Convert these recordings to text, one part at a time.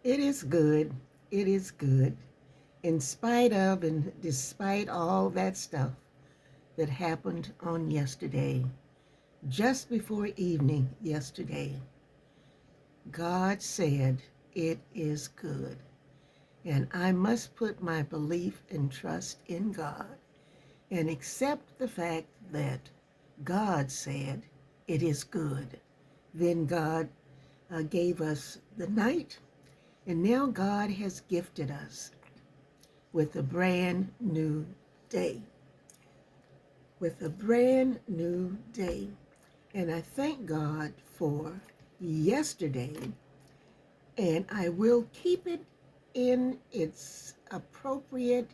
It is good. It is good. In spite of and despite all that stuff that happened on yesterday, just before evening yesterday, God said it is good. And I must put my belief and trust in God and accept the fact that God said it is good. Then God gave us the night, and now God has gifted us with a brand new day. With a brand new day. And I thank God for yesterday, and I will keep it in its appropriate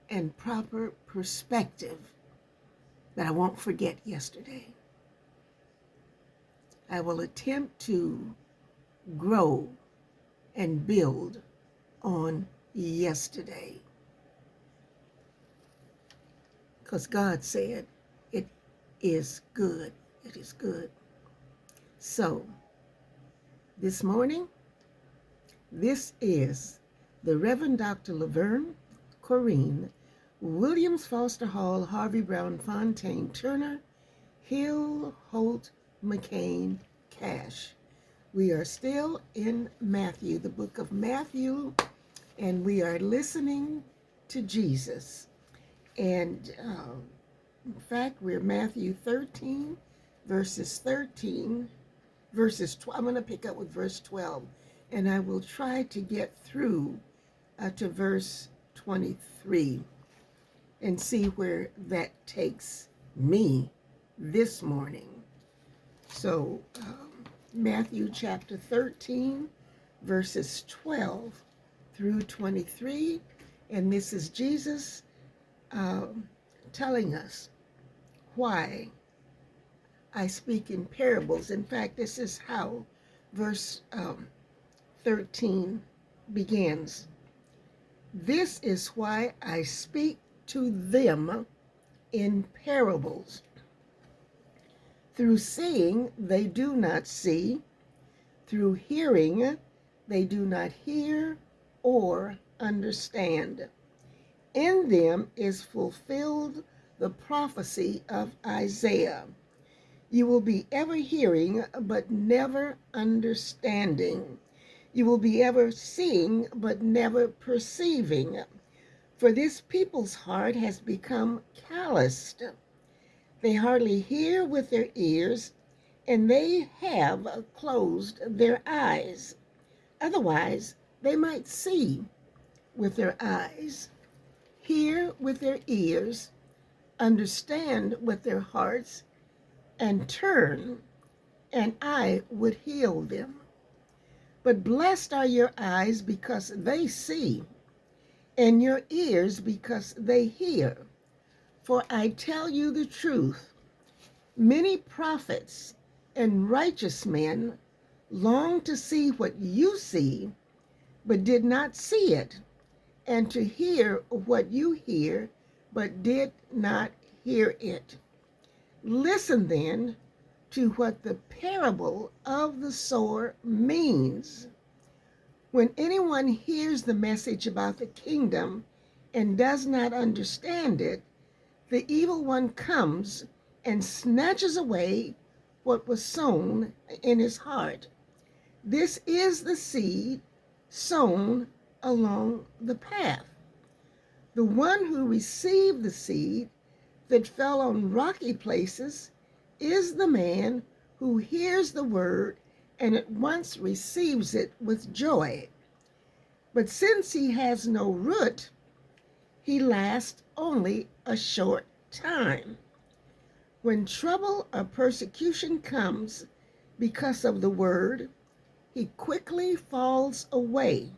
and proper perspective, but I won't forget yesterday. I will attempt to grow and build on yesterday, because God said it is good. It is good. So, this morning, this is the Reverend Dr. Laverne Corrine Williams Foster Hall Harvey Brown Fontaine Turner Hill Holt McCain Cash. We are still in Matthew, the book of Matthew, and we are listening to Jesus. And in fact, we're Matthew 13, verses 13, verses 12. I'm going to pick up with verse 12, and I will try to get through to verse 23 and see where that takes me this morning. So, Matthew chapter 13, verses 12 through 23, and this is Jesus telling us why I speak in parables. In fact, this is how verse 13 begins. This is why I speak to them in parables. Through seeing, they do not see. Through hearing, they do not hear or understand. In them is fulfilled the prophecy of Isaiah. You will be ever hearing, but never understanding. You will be ever seeing, but never perceiving. For this people's heart has become calloused. They hardly hear with their ears, and they have closed their eyes. Otherwise, they might see with their eyes, hear with their ears, understand with their hearts, and turn, and I would heal them. But blessed are your eyes because they see, and your ears because they hear. For I tell you the truth, many prophets and righteous men longed to see what you see, but did not see it, and to hear what you hear, but did not hear it. Listen then to what the parable of the sower means. When anyone hears the message about the kingdom and does not understand it, the evil one comes and snatches away what was sown in his heart. This is the seed sown along the path. The one who received the seed that fell on rocky places is the man who hears the word and at once receives it with joy. But since he has no root, he lasts only a short time. When trouble or persecution comes because of the word, he quickly falls away.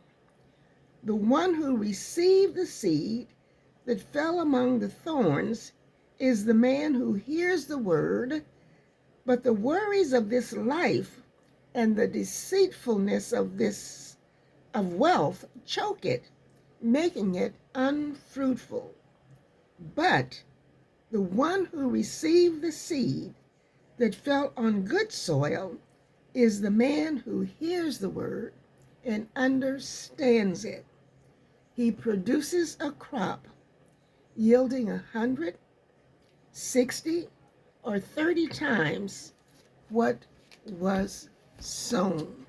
The one who received the seed that fell among the thorns is the man who hears the word, but the worries of this life and the deceitfulness of wealth choke it, making it unfruitful. But the one who received the seed that fell on good soil is the man who hears the word and understands it. He produces a crop yielding 100, 60, or 30 times what was sown.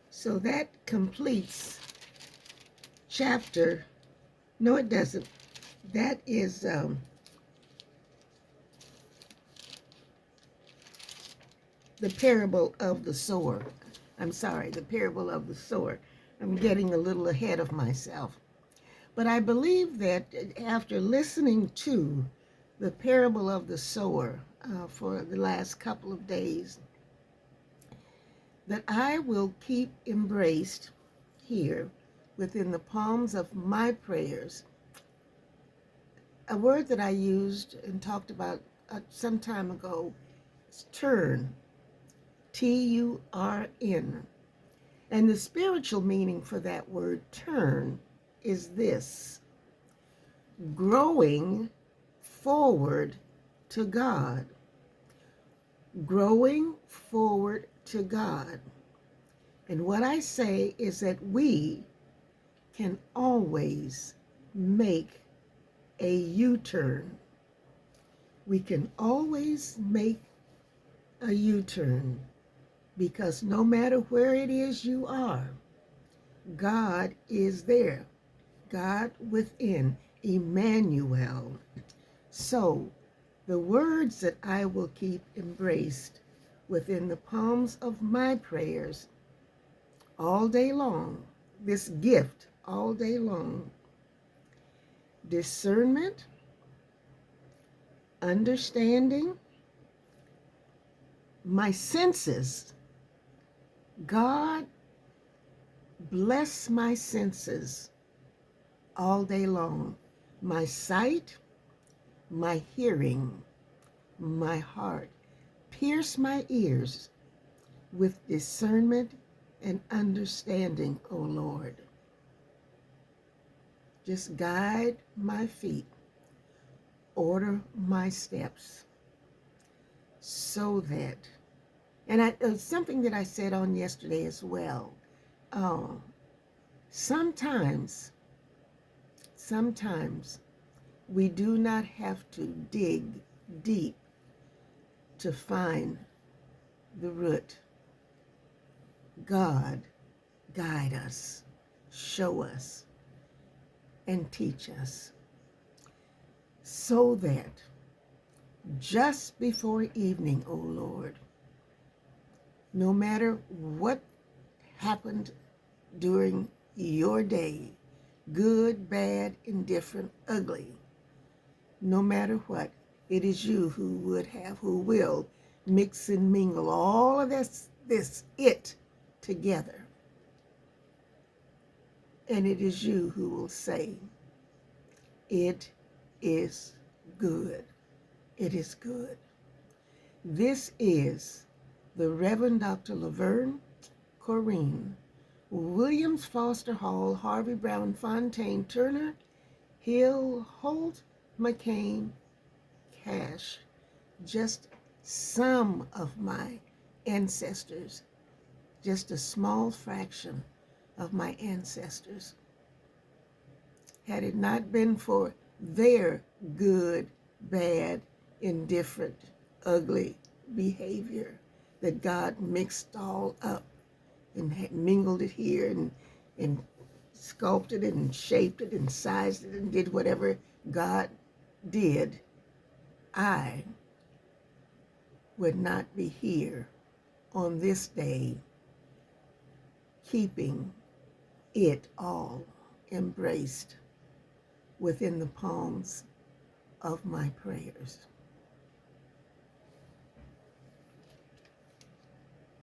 So that completes chapter. No, it doesn't. That is the parable of the sower. I'm sorry, the parable of the sower. I'm getting a little ahead of myself. But I believe that after listening to the parable of the sower for the last couple of days, that I will keep embraced here within the palms of my prayers. A word that I used and talked about some time ago is turn, Turn. And the spiritual meaning for that word turn is this: growing forward to God. Growing forward to God. And what I say is that we can always make a U-turn. We can always make a U-turn, because no matter where it is you are, God is there. God within, Emmanuel. So the words that I will keep embraced within the palms of my prayers all day long, this gift all day long: discernment, understanding, my senses. God bless my senses all day long. My sight, my hearing, my heart. Pierce my ears with discernment and understanding, O Lord. Just guide my feet, order my steps, so that, and something that I said on yesterday as well, sometimes we do not have to dig deep to find the root. God, guide us, show us, and teach us, so that just before evening, O Lord, no matter what happened during your day, good, bad, indifferent, ugly, no matter what, it is you who will mix and mingle all of it together. And it is you who will say, it is good. It is good. This is the Reverend Dr. Laverne Corrine, Williams Foster Hall, Harvey Brown Fontaine Turner, Hill Holt McCain Cash, just some of my ancestors, just a small fraction of my ancestors. Had it not been for their good, bad, indifferent, ugly behavior that God mixed all up and mingled it here and sculpted it and shaped it and sized it and did whatever God did, I would not be here on this day keeping it all embraced within the palms of my prayers.